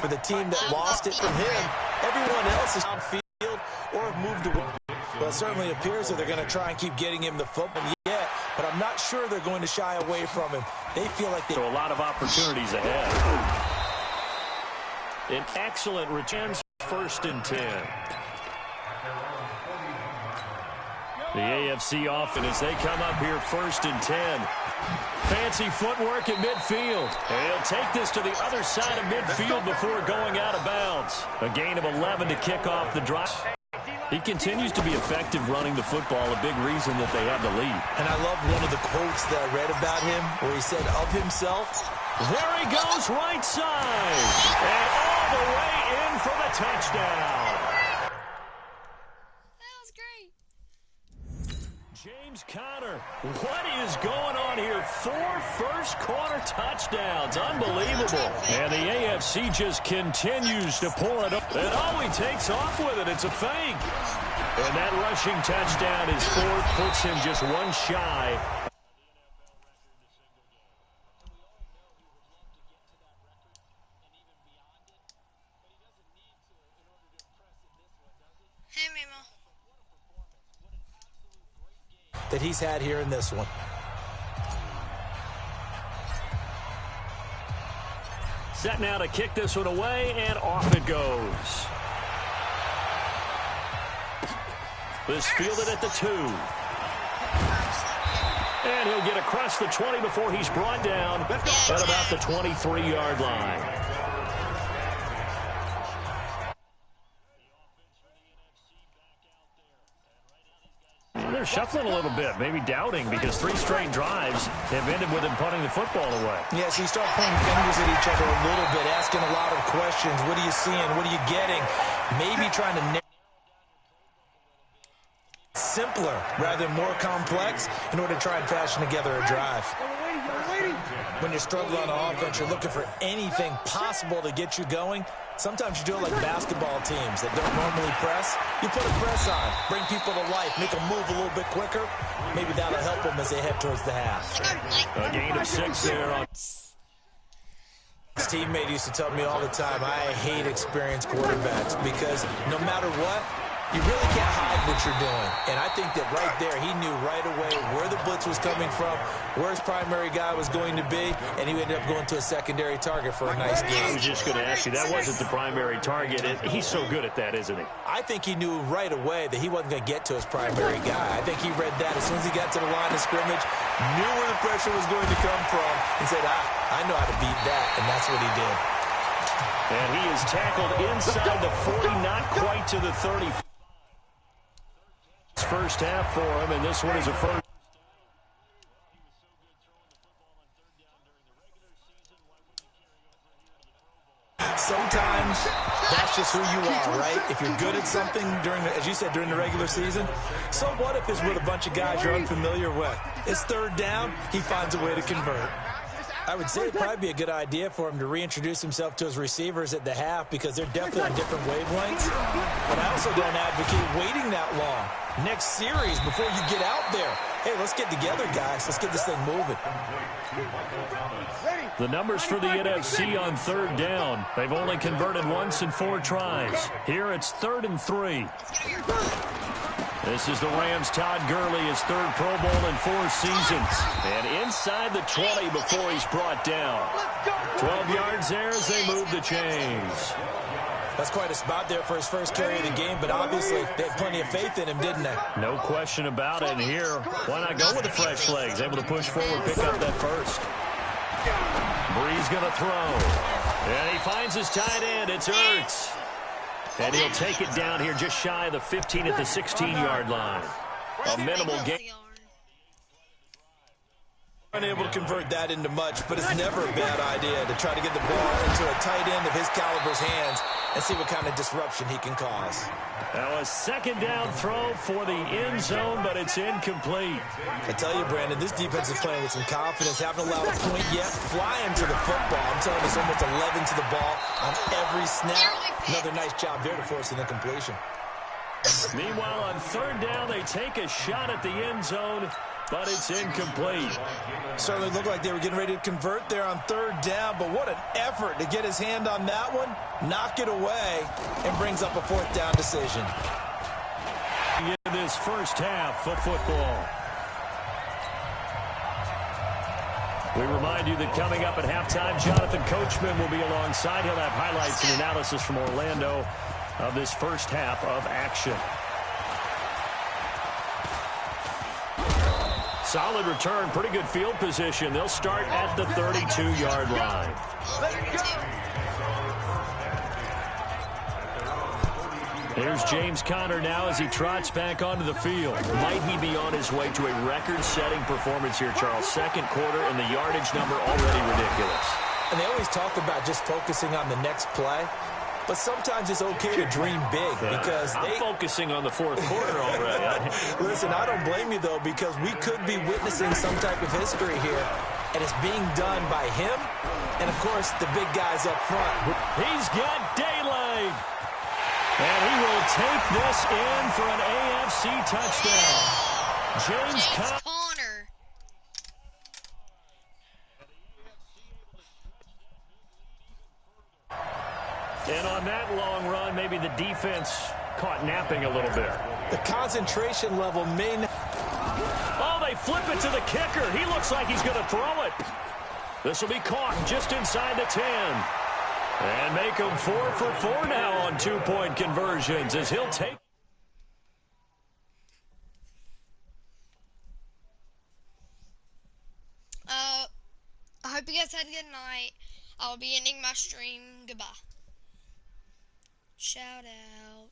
For the team that lost it from him, everyone else is on field or have moved away. Well, it certainly appears that they're going to try and keep getting him the football yet, but I'm not sure they're going to shy away from him. They feel like they... So a lot of opportunities ahead. An excellent return, 1st and 10. The AFC offense as they come up here 1st and 10. Fancy footwork at midfield. And he'll take this to the other side of midfield before going out of bounds. A gain of 11 to kick off the drive. He continues to be effective running the football, a big reason that they have the lead. And I love one of the quotes that I read about him where he said of himself, there he goes, right side. And all the way in for the touchdown. That was great. James Conner, what is going on here? 4 first-quarter touchdowns. Unbelievable. And the AFC just continues to pour it up. And he takes off with it. It's a fake. And that rushing touchdown is 4th, puts him just one shy. Hey, Mimo. that he's had here in this one. Set now to kick this one away, and off it goes. This fielded at the 2. And he'll get across the 20 before he's brought down at about the 23-yard line. They're shuffling a little bit, maybe doubting, because 3 straight drives have ended with him punting the football away. Yes, he started pointing fingers at each other a little bit, asking a lot of questions. What are you seeing? What are you getting? Maybe trying to narrow simpler rather than more complex in order to try and fashion together a drive. When you're struggling on offense, you're looking for anything possible to get you going. Sometimes you do it like basketball teams that don't normally press. You put a press on, bring people to life, make them move a little bit quicker. Maybe that'll help them as they head towards the half. A gain of 6 there. His teammate used to tell me all the time, I hate experienced quarterbacks because no matter what, you really can't hide what you're doing. And I think that right there, he knew right away where the blitz was coming from, where his primary guy was going to be, and he ended up going to a secondary target for a nice game. I was just going to ask you, that wasn't the primary target. He's so good at that, isn't he? I think he knew right away that he wasn't going to get to his primary guy. I think he read that as soon as he got to the line of scrimmage, knew where the pressure was going to come from, and said, I know how to beat that, and that's what he did. And he is tackled inside the 40, not quite to the 30. First half for him, and this one is a first. Sometimes that's just who you are, right? If you're good at something during, as you said, during the regular season, so what if it's with a bunch of guys you're unfamiliar with? It's third down, he finds a way to convert. I would say it'd probably be a good idea for him to reintroduce himself to his receivers at the half because they're definitely on different wavelengths. But I also don't advocate waiting that long. Next series, before you get out there, hey, let's get together, guys. Let's get this thing moving. The numbers for the NFC on third down. They've only converted once in 4 tries. Here it's 3rd and 3. This is the Rams' Todd Gurley, his 3rd Pro Bowl in 4 seasons. And inside the 20 before he's brought down. 12 yards there as they move the chains. That's quite a spot there for his first carry of the game, but obviously they had plenty of faith in him, didn't they? No question about it. And here, why not go with the fresh legs? Able to push forward, pick up that first. Bree's going to throw. And he finds his tight end. It's Ertz. And he'll take it down here just shy of the 15 at the 16-yard line. A minimal gain. Unable to convert that into much, but it's never a bad idea to try to get the ball into a tight end of his caliber's hands and see what kind of disruption he can cause. Now a second down throw for the end zone, but it's incomplete. I tell you, Brandon, this defense is playing with some confidence. Haven't allowed a point yet. Flying to the football. I'm telling you, it's almost 11 to the ball on every snap. Another nice job there to force an incompletion. Meanwhile, on third down, they take a shot at the end zone. but it's incomplete. Certainly looked like they were getting ready to convert there on third down, but what an effort to get his hand on that one, knock it away, and brings up a fourth down decision. In this first half of football. We remind you that coming up at halftime, Jonathan Coachman will be alongside. He'll have highlights and analysis from Orlando of this first half of action. Solid return, pretty good field position. They'll start at the 32-yard line. Here's James Conner now as he trots back onto the field. Might he be on his way to a record-setting performance here, Charles? Second quarter, and the yardage number already ridiculous. And they always talk about just focusing on the next play. But sometimes it's okay to dream big because I'm focusing on the fourth quarter already. Listen, I don't blame you, though, because we could be witnessing some type of history here, and it's being done by him and, of course, the big guys up front. He's got daylight. And he will take this in for an AFC touchdown. James Conner. And on that long run, maybe the defense caught napping a little bit. The concentration level may not... Oh, they flip it to the kicker. He looks like he's going to throw it. This will be caught just inside the 10. And make him 4 for 4 now on two-point conversions as he'll take... I hope you guys had a good night. I'll be ending my stream. Goodbye. Shout out.